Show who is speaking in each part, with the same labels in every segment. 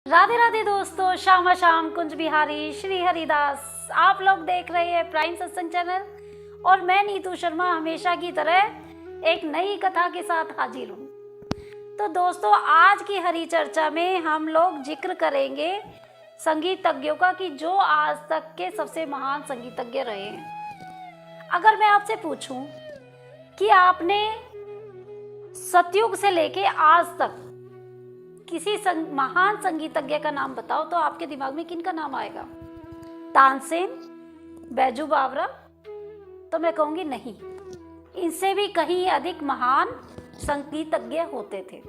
Speaker 1: राधे राधे दोस्तों, श्यामा श्याम कुंज बिहारी श्री हरिदास। आप लोग देख रहे हैं प्राइम सत्संग चैनल और मैं नीतू शर्मा हमेशा की तरह एक नई कथा के साथ हाजिर हूँ। तो दोस्तों, आज की हरी चर्चा में हम लोग जिक्र करेंगे संगीतज्ञों का कि जो आज तक के सबसे महान संगीतज्ञ रहे हैं। अगर मैं आपसे पूछूं कि आपने सतयुग से लेके आज तक किसी महान संगीतज्ञ का नाम बताओ तो आपके दिमाग में किन का नाम आएगा? तानसेन, बैजू बावरा? तो मैं कहूँगी नहीं, इनसे भी कहीं अधिक महान संगीतज्ञ होते थे।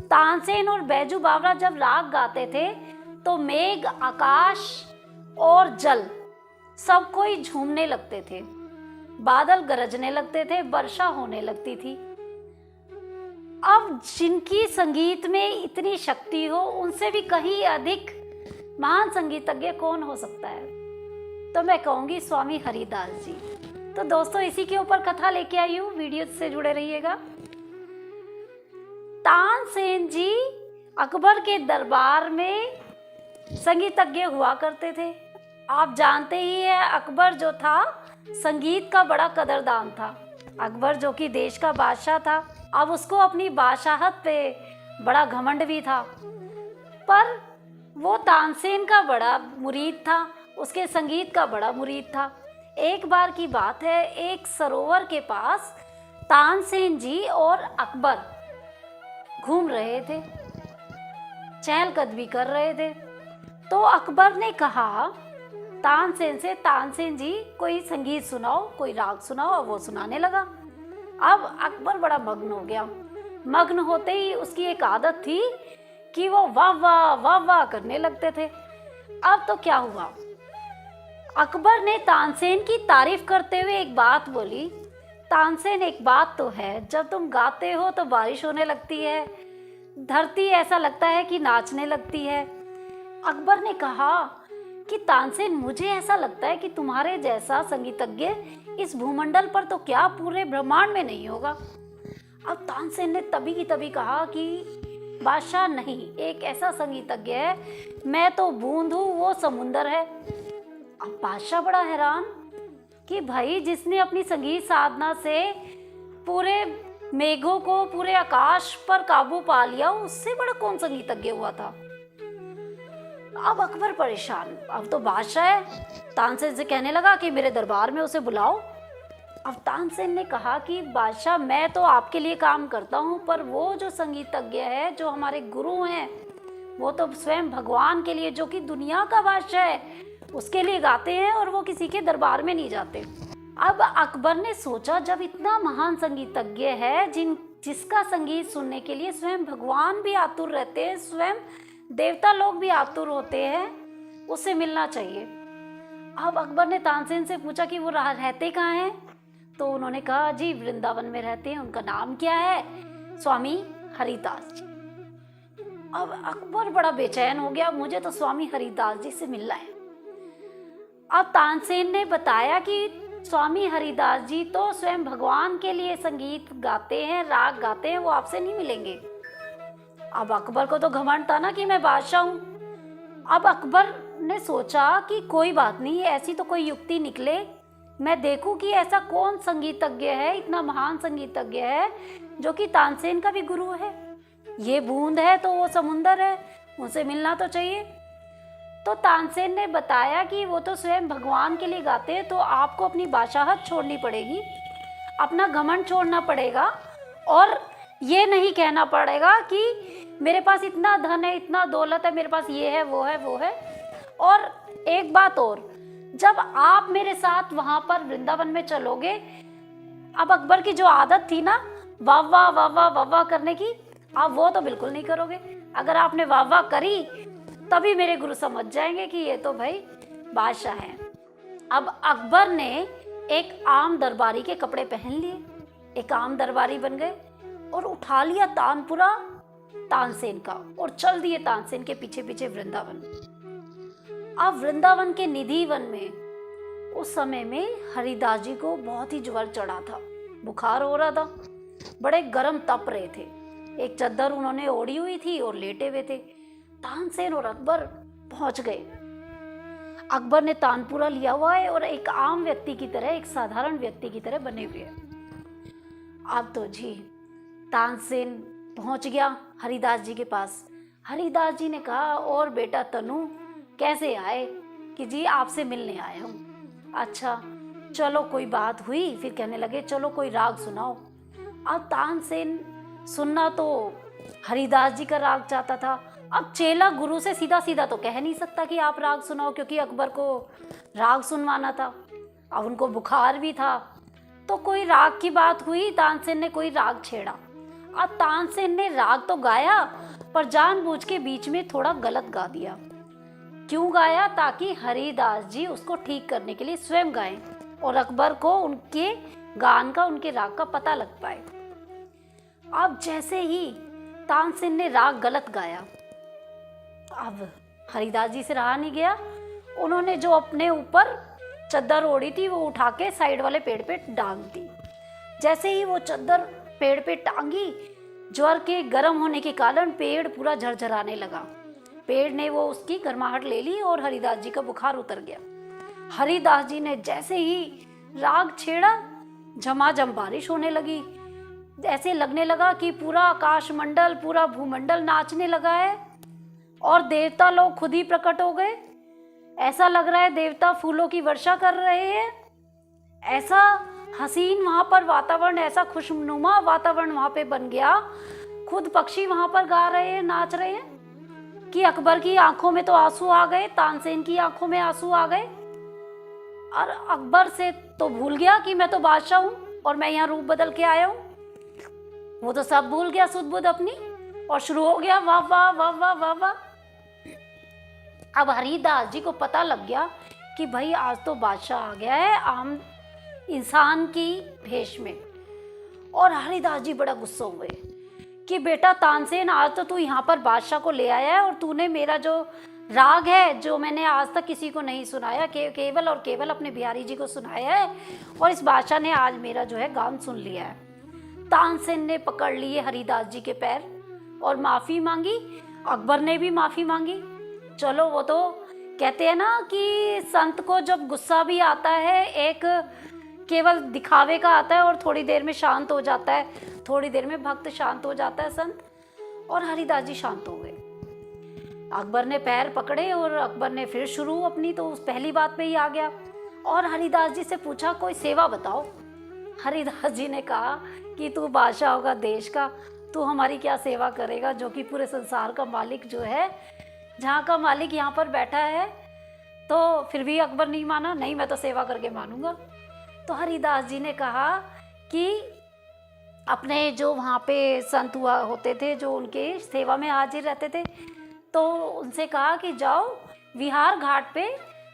Speaker 1: तानसेन और बैजू बावरा जब राग गाते थे तो मेघ, आकाश और जल सब कोई झूमने लगते थे, बादल गरजने लगते थे, वर्षा होने लगती थी। अब जिनकी संगीत में इतनी शक्ति हो, उनसे भी कहीं अधिक महान संगीतज्ञ कौन हो सकता है? तो मैं कहूँगी स्वामी हरिदास जी। तो दोस्तों, इसी के ऊपर कथा लेके आई हूँ, वीडियो से जुड़े रहिएगा। तानसेन जी अकबर के दरबार में संगीतज्ञ हुआ करते थे। आप जानते ही हैं, अकबर जो था संगीत का बड़ा कदरदान था। अकबर जो कि देश का बादशाह था, अब उसको अपनी बादशाहत पे बड़ा घमंड भी था, पर वो तानसेन का बड़ा मुरीद था, उसके संगीत का बड़ा मुरीद था। एक बार की बात है, एक सरोवर के पास तानसेन जी और अकबर घूम रहे थे, चहलकदमी कर रहे थे। तो अकबर ने कहा तानसेन से, तानसेन जी कोई संगीत सुनाओ, कोई राग सुनाओ। वो सुनाने लगा। अब अकबर बड़ा मग्न हो गया। मग्न होते ही उसकी एक आदत थी कि वो वाह वाह वाह वाह करने लगते थे। अब तो क्या हुआ, अकबर ने तानसेन की तारीफ करते हुए एक बात बोली, तानसेन एक बात तो है, जब तुम गाते हो तो बारिश होने लगती है, धरती ऐसा लगता है कि नाचने लगती है। अकबर ने कहा कि तानसेन, मुझे ऐसा लगता है कि तुम्हारे जैसा संगीतज्ञ इस भूमंडल पर तो क्या पूरे ब्रह्मांड में नहीं होगा। अब तानसेन ने तभी की तभी कहा कि बादशाह नहीं, एक ऐसा संगीतज्ञ है, मैं तो बूंद हूँ, वो समुंदर है। अब बादशाह बड़ा हैरान कि भाई, जिसने अपनी संगीत साधना से पूरे मेघों को, पूरे आकाश पर काबू पा लिया, उससे बड़ा कौन संगीतज्ञ हुआ था? अब अकबर परेशान। अब तो बादशाह है, तानसेन से कहने लगा कि मेरे दरबार में उसे बुलाओ। अब तानसेन ने कहा कि बादशाह, मैं तो आपके लिए काम करता हूँ, पर वो जो संगीतज्ञ है, जो हमारे गुरु हैं, वो तो स्वयं भगवान के लिए, जो कि दुनिया का बादशाह है, उसके लिए गाते हैं और वो किसी के दरबार में नहीं जाते। अब अकबर ने सोचा, जब इतना महान संगीतज्ञ है, जिसका संगीत सुनने के लिए स्वयं भगवान भी आतुर रहते हैं, स्वयं देवता लोग भी आतुर होते हैं, उससे मिलना चाहिए। अब अकबर ने तानसेन से पूछा कि वो रहते कहाँ हैं? तो उन्होंने कहा, जी वृंदावन में रहते हैं। उनका नाम क्या है? स्वामी हरिदास जी। अब अकबर बड़ा बेचैन हो गया, मुझे तो स्वामी हरिदास जी से मिलना है। अब तानसेन ने बताया कि स्वामी हरिदास जी तो स्वयं भगवान के लिए संगीत गाते हैं, राग गाते हैं, वो आपसे नहीं मिलेंगे। अब अकबर को तो घमंड था ना कि मैं बादशाह हूँ। अब अकबर ने सोचा कि कोई बात नहीं, ऐसी तो कोई युक्ति निकले, मैं देखूं कि ऐसा कौन संगीतज्ञ है, इतना महान संगीतज्ञ है, जो कि तानसेन का भी गुरु है। ये बूंद है तो वो समुंदर है, उनसे मिलना तो चाहिए। तो तानसेन ने बताया कि वो तो स्वयं भगवान के लिए गाते हैं, तो आपको अपनी बादशाहत छोड़नी पड़ेगी, अपना घमंड छोड़ना पड़ेगा, और ये नहीं कहना पड़ेगा कि मेरे पास इतना धन है, इतना दौलत है, मेरे पास ये है, वो है, वो है। और एक बात और, जब आप मेरे साथ वहां पर वृंदावन में चलोगे, अब अकबर की जो आदत थी ना वाह वाह वाह वाह वाह वाह करने की, आप वो तो बिल्कुल नहीं करोगे। अगर आपने वाह वाह करी तभी मेरे गुरु समझ जाएंगे कि ये तो भाई बादशाह है। अब अकबर ने एक आम दरबारी के कपड़े पहन लिए, एक आम दरबारी बन गए और उठा लिया तानपुरा तानसेन का और चल दिए तानसेन के पीछे पीछे वृंदावन। अब वृंदावन के निधि वन में उस समय में हरिदास जी को बहुत ही ज्वर चढ़ा था, बुखार हो रहा था, बड़े गर्म तप रहे थे। एक चद्दर उन्होंने ओढ़ी हुई थी और लेटे हुए थे। तानसेन और अकबर पहुंच गए। अकबर ने तानपुरा लिया हुआ है और एक आम व्यक्ति की तरह, एक साधारण व्यक्ति की तरह बने हुए हैं। अब तो जी तानसेन पहुंच गया हरिदास जी के पास। हरिदास जी ने कहा, और बेटा तनु कैसे आए? कि जी आपसे मिलने आया हूँ। अच्छा चलो कोई बात हुई। फिर कहने लगे चलो कोई राग सुनाओ। अब तानसेन सुनना तो हरिदास जी का राग चाहता था। अब चेला गुरु से सीधा सीधा तो कह नहीं सकता कि आप राग सुनाओ, क्योंकि अकबर को राग सुनवाना था। अब उनको बुखार भी था, तो कोई राग की बात हुई। तानसेन ने कोई राग छेड़ा। अब तानसेन ने राग तो गाया, पर जानबूझ के बीच में थोड़ा गलत गा दिया। क्यों गाया? ताकि हरिदास जी उसको ठीक करने के लिए स्वयं गाएं और अकबर को उनके गान का, उनके राग का पता लग पाए। अब जैसे ही तानसेन ने राग गलत गाया, अब हरिदास जी से रहा नहीं गया। उन्होंने जो अपने ऊपर चद्दर ओढ़ी थी वो उठा के साइड वाले पेड़ पे टांग दी। जैसे ही वो चद्दर पेड़ पे टांगी, ज्वर के गर्म होने के कारण पेड़ पूरा झरझराने लगा। पेड़ ने वो उसकी गर्माहट ले ली और हरिदास जी का बुखार उतर गया। हरिदास जी ने जैसे ही राग छेड़ा, झमाझम बारिश होने लगी। ऐसे लगने लगा कि पूरा आकाशमंडल, पूरा भूमंडल नाचने लगा है और देवता लोग खुद ही प्रकट हो गए। ऐसा लग रहा है देवता फूलों की वर्षा कर रहे हैं। ऐसा हसीन वहां पर वातावरण, ऐसा खुशनुमा वातावरण वहां पे बन गया। खुद पक्षी वहां पर गा रहे हैं, नाच रहे हैं, कि अकबर की आंखों में तो आंसू आ गए, तानसेन की आंखों में आंसू आ गए। और अकबर से तो भूल गया कि मैं तो बादशाह हूं और मैं यहाँ रूप बदल के आया हूं। वो तो सब भूल गया सुध बुध अपनी, और शुरू हो गया वाह वाह वाह वाह वाह वाह। अब हरिदास जी को पता लग गया कि भाई आज तो बादशाह आ गया है आम इंसान की भेष में। और हरिदास जी बड़ा गुस्सा हुए कि बेटा तानसेन, आज तो तू यहाँ पर बादशाह को ले आया है और तूने मेरा जो राग है, जो मैंने आज तक किसी को नहीं सुनाया, केवल और केवल अपने बिहारी जी को सुनाया है, और इस बादशाह ने आज मेरा जो है गान सुन लिया है। तानसेन ने पकड़ लिए हरिदास जी के पैर और माफ़ी मांगी। अकबर ने भी माफ़ी मांगी। चलो वो तो कहते हैं ना कि संत को जब गुस्सा भी आता है, एक केवल दिखावे का आता है और थोड़ी देर में शांत हो जाता है, थोड़ी देर में भक्त शांत हो जाता है संत। और हरिदास जी शांत हो गए। अकबर ने पैर पकड़े और अकबर ने फिर शुरू अपनी, तो उस पहली बात पे ही आ गया और हरिदास जी से पूछा कोई सेवा बताओ। हरिदास जी ने कहा कि तू बादशाह होगा देश का, तू हमारी क्या सेवा करेगा, जो कि पूरे संसार का मालिक जो है, जहाँ का मालिक यहाँ पर बैठा है। तो फिर भी अकबर नहीं माना, नहीं मैं तो सेवा करके मानूंगा। तो हरिदास जी ने कहा कि अपने जो वहाँ पे संत हुआ होते थे, जो उनके सेवा में हाजिर रहते थे, तो उनसे कहा कि जाओ विहार घाट पे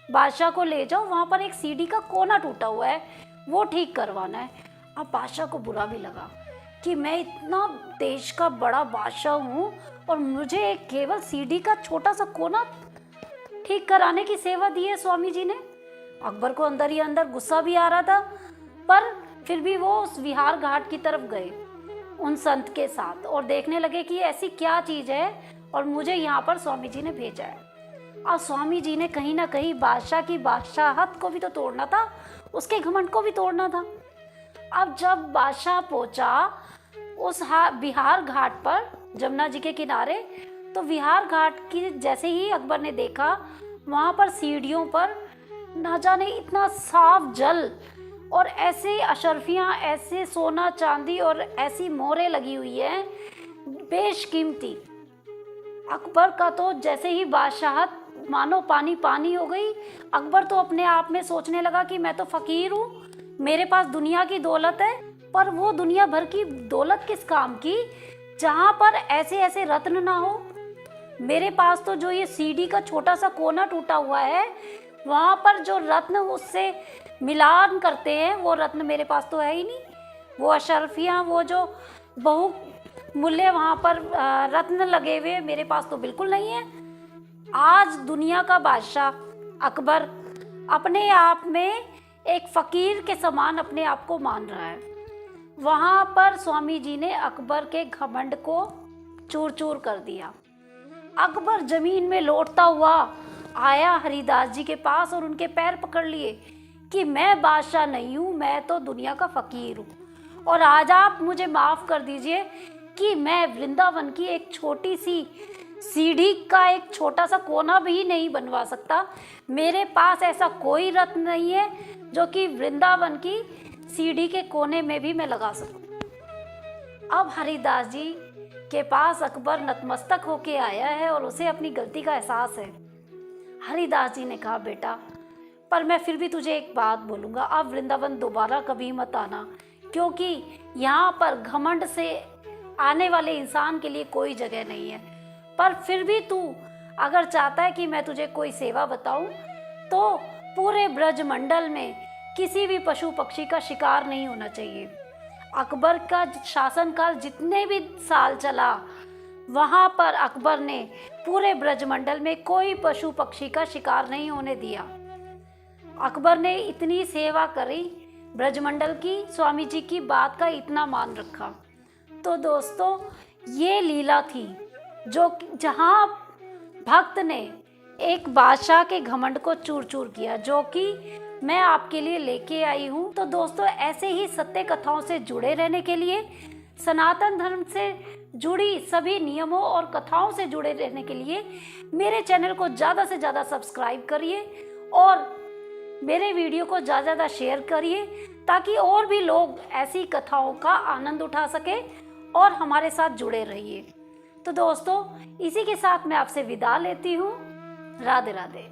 Speaker 1: बादशाह को ले जाओ, वहाँ पर एक सीढ़ी का कोना टूटा हुआ है, वो ठीक करवाना है। अब बादशाह को बुरा भी लगा कि मैं इतना देश का बड़ा बादशाह हूँ और मुझे एक केवल सीढ़ी का छोटा सा कोना ठीक कराने की सेवा दी है स्वामी जी ने। अकबर को अंदर ही अंदर गुस्सा भी आ रहा था, पर फिर भी वो उस विहार घाट की तरफ गए उन संत के साथ और देखने लगे कि ऐसी क्या चीज़ है और मुझे यहाँ पर स्वामी जी ने भेजा है। और स्वामी जी ने कहीं ना कहीं बादशाह की बादशाहत को भी तो तोड़ना था, उसके घमंड को भी तोड़ना था। अब जब बादशाह पहुंचा उस विहार घाट पर जमुना जी के किनारे, तो विहार घाट की जैसे ही अकबर ने देखा, वहाँ पर सीढ़ियों पर ना जाने इतना साफ जल और ऐसे अशर्फियाँ, ऐसे सोना चांदी और ऐसी मोहरें लगी हुई हैं बेशकीमती। अकबर का तो जैसे ही बादशाहत मानो पानी पानी हो गई। अकबर तो अपने आप में सोचने लगा कि मैं तो फकीर हूँ, मेरे पास दुनिया की दौलत है, पर वो दुनिया भर की दौलत किस काम की जहाँ पर ऐसे ऐसे रत्न ना हो। मेरे पास तो जो ये सीढ़ी का छोटा सा कोना टूटा हुआ है, वहाँ पर जो रत्न उससे मिलान करते हैं, वो रत्न मेरे पास तो है ही नहीं। वो अशर्फियाँ, वो जो बहुमूल्य वहाँ पर रत्न लगे हुए मेरे पास तो बिल्कुल नहीं है। आज दुनिया का बादशाह अकबर अपने आप में एक फकीर के समान अपने आप को मान रहा है। वहाँ पर स्वामी जी ने अकबर के घमंड को चूर चूर कर दिया। अकबर जमीन में लौटता हुआ आया हरिदास जी के पास और उनके पैर पकड़ लिए कि मैं बादशाह नहीं हूँ, मैं तो दुनिया का फकीर हूँ और आज आप मुझे माफ़ कर दीजिए कि मैं वृंदावन की एक छोटी सी सीढ़ी का एक छोटा सा कोना भी नहीं बनवा सकता। मेरे पास ऐसा कोई रत्न नहीं है जो कि वृंदावन की सीढ़ी के कोने में भी मैं लगा सकूं। अब हरिदास जी के पास अकबर नतमस्तक होके आया है और उसे अपनी गलती का एहसास है। हरिदास जी ने कहा, बेटा पर मैं फिर भी तुझे एक बात बोलूँगा, अब वृंदावन दोबारा कभी मत आना, क्योंकि यहाँ पर घमंड से आने वाले इंसान के लिए कोई जगह नहीं है। पर फिर भी तू अगर चाहता है कि मैं तुझे कोई सेवा बताऊं, तो पूरे ब्रजमंडल में किसी भी पशु पक्षी का शिकार नहीं होना चाहिए। अकबर का शासनकाल जितने भी साल चला, वहाँ पर अकबर ने पूरे ब्रजमंडल में कोई पशु पक्षी का शिकार नहीं होने दिया। अकबर ने इतनी सेवा करी ब्रजमंडल की, स्वामी जी की बात का इतना मान रखा। तो दोस्तों, ये लीला थी जो जहाँ भक्त ने एक बादशाह के घमंड को चूर चूर किया, जो कि मैं आपके लिए लेके आई हूँ। तो दोस्तों, ऐसे ही सत्य कथाओं से जुड़े रहने के लिए, सनातन धर्म से जुड़ी सभी नियमों और कथाओं से जुड़े रहने के लिए मेरे चैनल को ज़्यादा से ज़्यादा सब्सक्राइब करिए और मेरे वीडियो को ज़्यादा ज़्यादा शेयर करिए, ताकि और भी लोग ऐसी कथाओं का आनंद उठा सके और हमारे साथ जुड़े रहिए। तो दोस्तों, इसी के साथ मैं आपसे विदा लेती हूँ। राधे राधे।